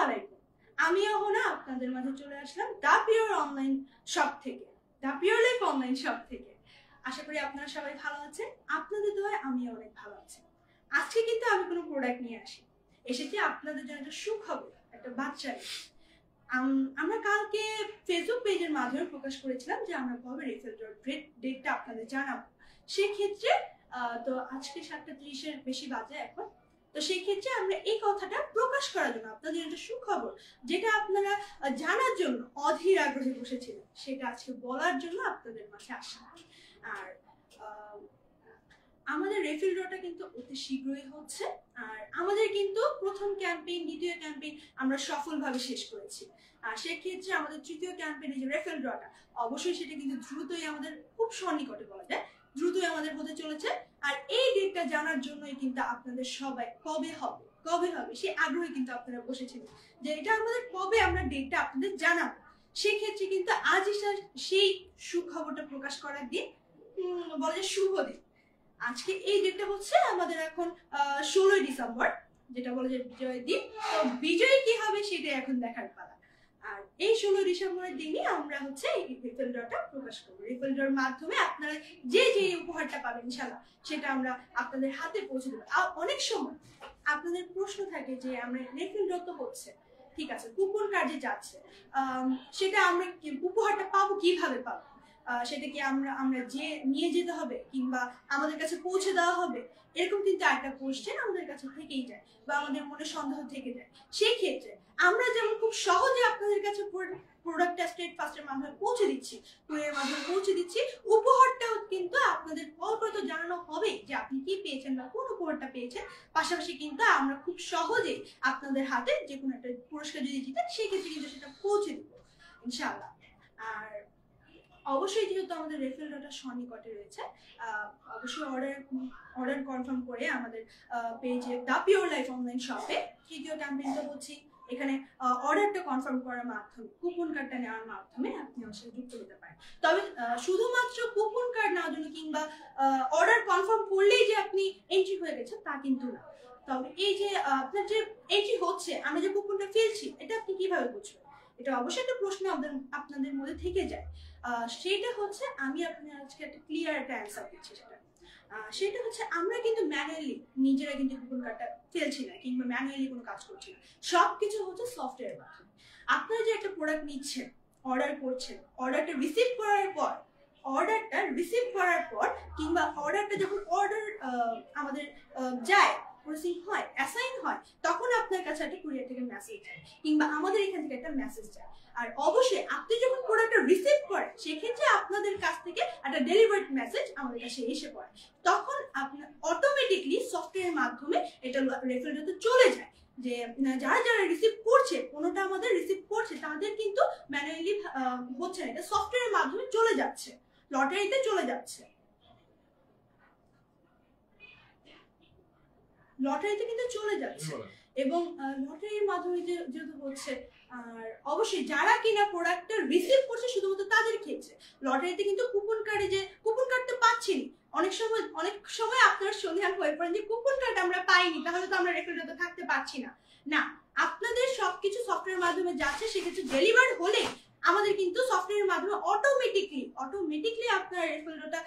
আলাইকুম। আমি অহনা আপনাদের মাঝে চলে আসলাম দা পিওর অনলাইন শপ থেকে, দা পিওর লাইফ অনলাইন শপ থেকে। আশা করি আপনারা সবাই ভালো আছেন। আপনাদের দোয়ায় আমি অনেক ভালো আছি। আজকে কিন্তু আমি কোনো প্রোডাক্ট নিয়ে এসেছি আপনাদের জন্য একটা সুখবর, একটা বাচ্চা। আমরা কালকে ফেসবুক পেজের মাধ্যমে প্রকাশ করেছিলাম যে আমরা কবে রেফেল ডেটটা আপনাদের জানাবো। সেক্ষেত্রে তো আজকে 7:30-এর বেশি বাজে এখন। তো সেই ক্ষেত্রে আমরা এই কথাটা প্রকাশ করার জন্য আপনাদের একটা সুখবর, যেটা আপনারা জানার জন্য অধীর আগ্রহে বসেছিলেন, সেটা আজকে বলার জন্য আপনাদের মাঝে আসা। আর আমাদের রেফিল ড্রটা কিন্তু অতি শীঘ্রই হচ্ছে। আর আমাদের কিন্তু প্রথম ক্যাম্পেইন, দ্বিতীয় ক্যাম্পেইন আমরা সফলভাবে শেষ করেছি। আর সেক্ষেত্রে আমাদের তৃতীয় ক্যাম্পেইনে যে রেফিল ড্রটা, অবশ্যই সেটা কিন্তু দ্রুতই, আমাদের খুব সন্নিকটে বলা যায়, দ্রুতই আমাদের হতে চলেছে। আর এই ডেটটা জানার জন্যই কিন্তু আপনাদের সবাই কবে হবে সেই আগ্রহে কিন্তু আপনারা বসেছিলেন যে এটা আমাদের কবে আমরা ডেটটা আপনাদের জানাবো। সেক্ষেত্রে কিন্তু আজই সেই সুখবরটা প্রকাশ করার দিন, বলা যায় শুভ দিন। আজকে এই ডেটটা হচ্ছে আমাদের এখন 16 ডিসেম্বর, যেটা বলা যায় বিজয়ের দিন। তো বিজয় কি হবে সেটা এখন দেখার পালা। আর এই 16 ডিসেম্বরের দিনই আমরা হচ্ছে এই রেফেল ড্রটা প্রকাশ করবো। রেফেল ড্রর মাধ্যমে আপনারা যে উপহারটা পাবেন ইনশাআল্লাহ সেটা আমরা আপনাদের হাতে পৌঁছে দেবো। আর অনেক সময় আপনাদের প্রশ্ন থাকে যে আমরা রেফেল ড্র তো হচ্ছে, ঠিক আছে, কুপন কার্ড যে যাচ্ছে, সেটা আমরা উপহারটা পাবো কিভাবে পাবো? সেটা কি আমরা যে নিয়ে যেতে হবে কিংবা আমাদের কাছে পৌঁছে দেওয়া হবে? এরকম কিন্তু একটা কোশ্চেন আমাদের কাছে থেকেই যায় বা আমাদের মনে সন্দেহ থেকে যায়। সেই ক্ষেত্রে আমরা যেমন খুব সহজে আপনাদের কাছে প্রোডাক্টটা স্ট্রেট ফাস্টের মাধ্যমে পৌঁছে দিচ্ছি, কুরিয়ারের মাধ্যমে পৌঁছে দিচ্ছি, উপহারটাও কিন্তু আপনাদের কল করে তো জানানো হবে যে আপনি কি পেয়েছেন বা কোন উপহারটা পেয়েছেন। পাশাপাশি কিন্তু আমরা খুব সহজেই আপনাদের হাতে যে কোনো একটা পুরস্কার যদি জিতেন সেক্ষেত্রে কিন্তু সেটা পৌঁছে দিব ইনশাআল্লাহ। আর অবশ্যই যেহেতু আমাদের রেফেল ড্রটা সন্নিকটে রয়েছে, অবশ্যই অর্ডার কনফার্ম করে আমাদের পেজে দা পিওর লাইফ অনলাইন শপে তৃতীয় ক্যাম্পেইনটা হচ্ছে এখানে অর্ডারটা কনফার্ম করার মাধ্যমে, কুপন কার্ডটা নেওয়ার মাধ্যমে আপনি আমার সাথে যুক্ত হতে পারেন। তবে শুধুমাত্র কুপন কার্ড নেওয়ার জন্য কিংবা অর্ডার কনফার্ম করলেই যে আপনি এন্ট্রি হয়ে গেছে তা কিন্তু না। তবে এই যে আপনার যে এন্ট্রি হচ্ছে, আমরা যে কুপনটা ফেলছি, এটা আপনি কিভাবে বুঝবেন? এটা অবশ্যই একটা প্রশ্ন আপনাদের মধ্যে থেকে যায়। সেটা হচ্ছে আমি আপনার আজকে একটা ক্লিয়ার একটা অ্যান্সার দিচ্ছি। সেটা হচ্ছে আমরা কিন্তু ম্যানুয়ালি নিজেরা কিন্তু কুপন কার্ডটা ফেলছি না কিংবা ম্যানুয়ালি কোনো কাজ করছি না। সবকিছু হচ্ছে সফটওয়্যারের মাধ্যমে। আপনারা যে একটা প্রোডাক্ট নিচ্ছেন, অর্ডার করছেন, অর্ডারটা রিসিভ করার পর কিংবা অর্ডারটা যখন আমাদের যায়, প্রসেসিং হয়, অ্যাসাইন হয়, তখন আপনার কাছে একটা কুরিয়ার থেকে মেসেজ যায় কিংবা আমাদের এখান থেকে একটা মেসেজ যায়। আর অবশ্যই আপনি যখন প্রোডাক্টটা রিসিভ করেন, সেক্ষেত্রে আপনাদের কাছ থেকে একটা ডেলিভার্ড মেসেজ আমাদের কাছে এসে পড়ে। তখন আপনার অটোমেটিকলি সফটওয়্যারের মাধ্যমে এটা রেফেল ড্রতে চলে যায় যে যারা রিসিভ করছে, কোনোটা আমাদের রিসিভ করছে, তাদের কিন্তু ম্যানুয়ালি হচ্ছে না, এটা সফটওয়্যারের মাধ্যমে চলে যাচ্ছে, লটারিতে চলে যাচ্ছে, লটারিতে কিন্তু চলে যাচ্ছে। এবং লটারির মাধ্যমে যেহেতু হচ্ছে, আর অবশ্যই যারা কিনা প্রোডাক্টটা রিসিভ করছে শুধুমাত্র তাদের ক্ষেত্রে, লটারিতে কিন্তু কুপন কার্ড তো পাচ্ছি। অনেক সময় আপনারা সন্ধান হয়ে পড়েন যে কুপন কার্ড আমরা পাইনি, তাহলে তো আমরা রেফেল ড্রতে থাকতে পারছি না। না, আপনাদের সবকিছু সফটওয়্যার মাধ্যমে যাচ্ছে, সেক্ষেত্রে ডেলিভার হলে আমাদের কিন্তু সফটওয়্যারের মাধ্যমে অটোমেটিকলি আপনার রেফেল ড্রটা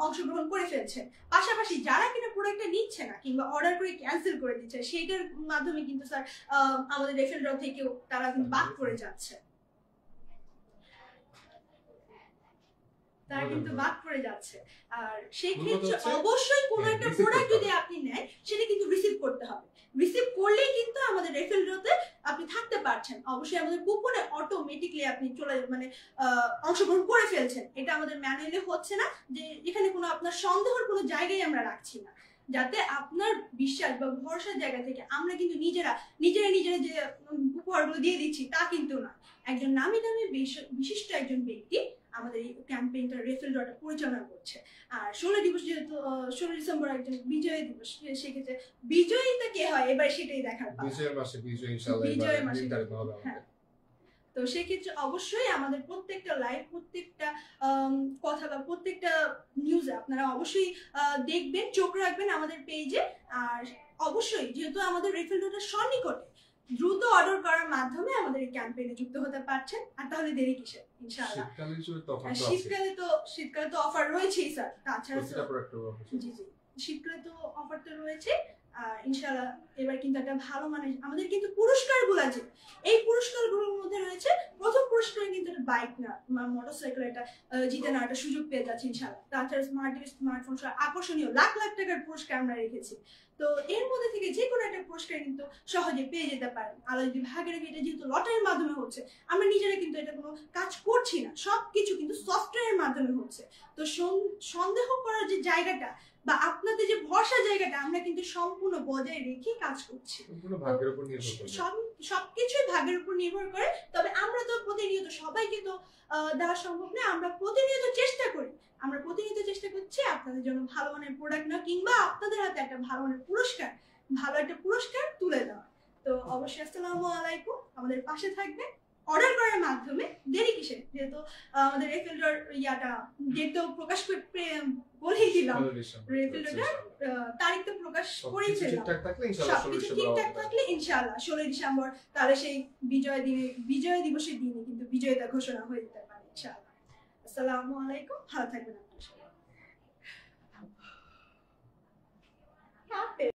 অংশগ্রহণ করে ফেলছে। পাশাপাশি যারা কিনা প্রোডাক্টটা নিচ্ছে না কিংবা অর্ডার করে ক্যান্সেল করে দিচ্ছে, সেইটার মাধ্যমে কিন্তু স্যার আমাদের রেফেল ড্র থেকেও তারা কিন্তু বাদ করে যাচ্ছে, আর সেই ক্ষেত্রে অবশ্যই কোনো একটা প্রোডাক্ট যদি আপনি নেন, সেটা কিন্তু রিসিভ করতে হবে। রিসিভ করলেই কিন্তু আমাদের রেফেল ড্রতে আপনি থাকতে পারছেন। অবশ্যই আমাদের কুপনে অটোমেটিকলি আপনি অংশগ্রহণ করে ফেলছেন। এটা আমাদের ম্যানুয়ালি হচ্ছে না, যে এখানে কোনো আপনার সন্দেহের কোনো জায়গায় আমরা রাখছি না, যাতে আপনার বিশ্বাস বা ভরসার জায়গা থেকে আমরা কিন্তু নিজেরা যে উপহারগুলো দিয়ে দিচ্ছি তা কিন্তু না। একজন নামি বিশিষ্ট একজন ব্যক্তি আমাদের এই ক্যাম্পেইনটা রেফেল ড্রটা পরিচালনা করছে। আর 16 ডিসেম্বর একজন বিজয় দিবস, সেক্ষেত্রে বিজয়ীটা কে হয় এবার সেটাই দেখার পালা। বিজয়ের মাসে হ্যাঁ। তো সেক্ষেত্রে অবশ্যই আমাদের প্রত্যেকটা লাইভ, প্রত্যেকটা কথা বা প্রত্যেকটা নিউজে আপনারা অবশ্যই দেখবেন, চোখ রাখবেন আমাদের পেজে। আর অবশ্যই যেহেতু আমাদের রেফেল ড্রটা সন্নিকটে, দ্রুত অর্ডার করার মাধ্যমে আমাদের এই ক্যাম্পেইনে যুক্ত হতে পারছেন। আর তাহলে দেরি কিসের? ইনশাআল্লাহ শীতকালে তো অফার রয়েছেই স্যার। তাছাড়া জি জি শীতকালে তো অফার তো রয়েছে। ইনশাআল্লাহ এবার কিন্তু একটা ভালো মানের আমাদের কিন্তু পুরস্কারগুলো আছে, এই পুরস্কারগুলোর মধ্যে রয়েছে প্রথম পুরস্কারে কিন্তু একটা বাইক না মোটরসাইকেল একটা জিতে নেওয়ার একটা সুযোগ পেয়ে যাচ্ছে ইনশাআল্লাহ। তাছাড়া স্মার্টফোন সহ আকর্ষণীয় লাখ লাখ টাকার পুরস্কার আমরা রেখেছি। তো এর মধ্যে থেকে যে কোনো একটা পুরস্কার কিন্তু সহজে পেয়ে যেতে পারেন। আলাদা যদি ভাগে রেখে, এটা যেহেতু লটারির মাধ্যমে হচ্ছে, আমরা নিজেরা কিন্তু এটা কোনো কাজ করছি না, সবকিছু কিন্তু সফটওয়্যারের মাধ্যমে হচ্ছে। তো সন্দেহ করার যে জায়গাটা বা আপনাদের যে ভরসা জায়গাটা আমরা কিন্তু সম্পূর্ণ বজায় রেখে কাজ করছি। সবকিছুই ভাগ্যের উপর নির্ভর করে। তবে আমরা তো প্রতিনিয়ত সবাইকে তো দেওয়া সম্ভব না, আমরা প্রতিনিয়ত চেষ্টা করি, আমরা প্রতিনিয়ত চেষ্টা করছি আপনাদের জন্য ভালো মানের প্রোডাক্ট না কিংবা আপনাদের হাতে একটা ভালো মানের পুরস্কার, ভালো একটা পুরস্কার তুলে দেওয়া। তো অবশ্যই আসসালামু আলাইকুম, আমাদের পাশে থাকবে অর্ডার করার মাধ্যমে। দেরি কিসের? যেহেতু আমাদের রেফিলডর ইয়াটা ডেট তো প্রকাশ বলেই দিলাম, রেফিলডরটা তারিখ তো প্রকাশ করেই ফেললাম। সবকিছু ঠিকঠাক থাকলে ইনশাআল্লাহ 16 ডিসেম্বর তাহলে সেই বিজয় দিবসের দিনে কিন্তু বিজয়িতা ঘোষণা হয়ে যেতে পারে ইনশাআল্লাহ। আসসালামু আলাইকুম, ভালো থাকবেন আপনারা সবাই।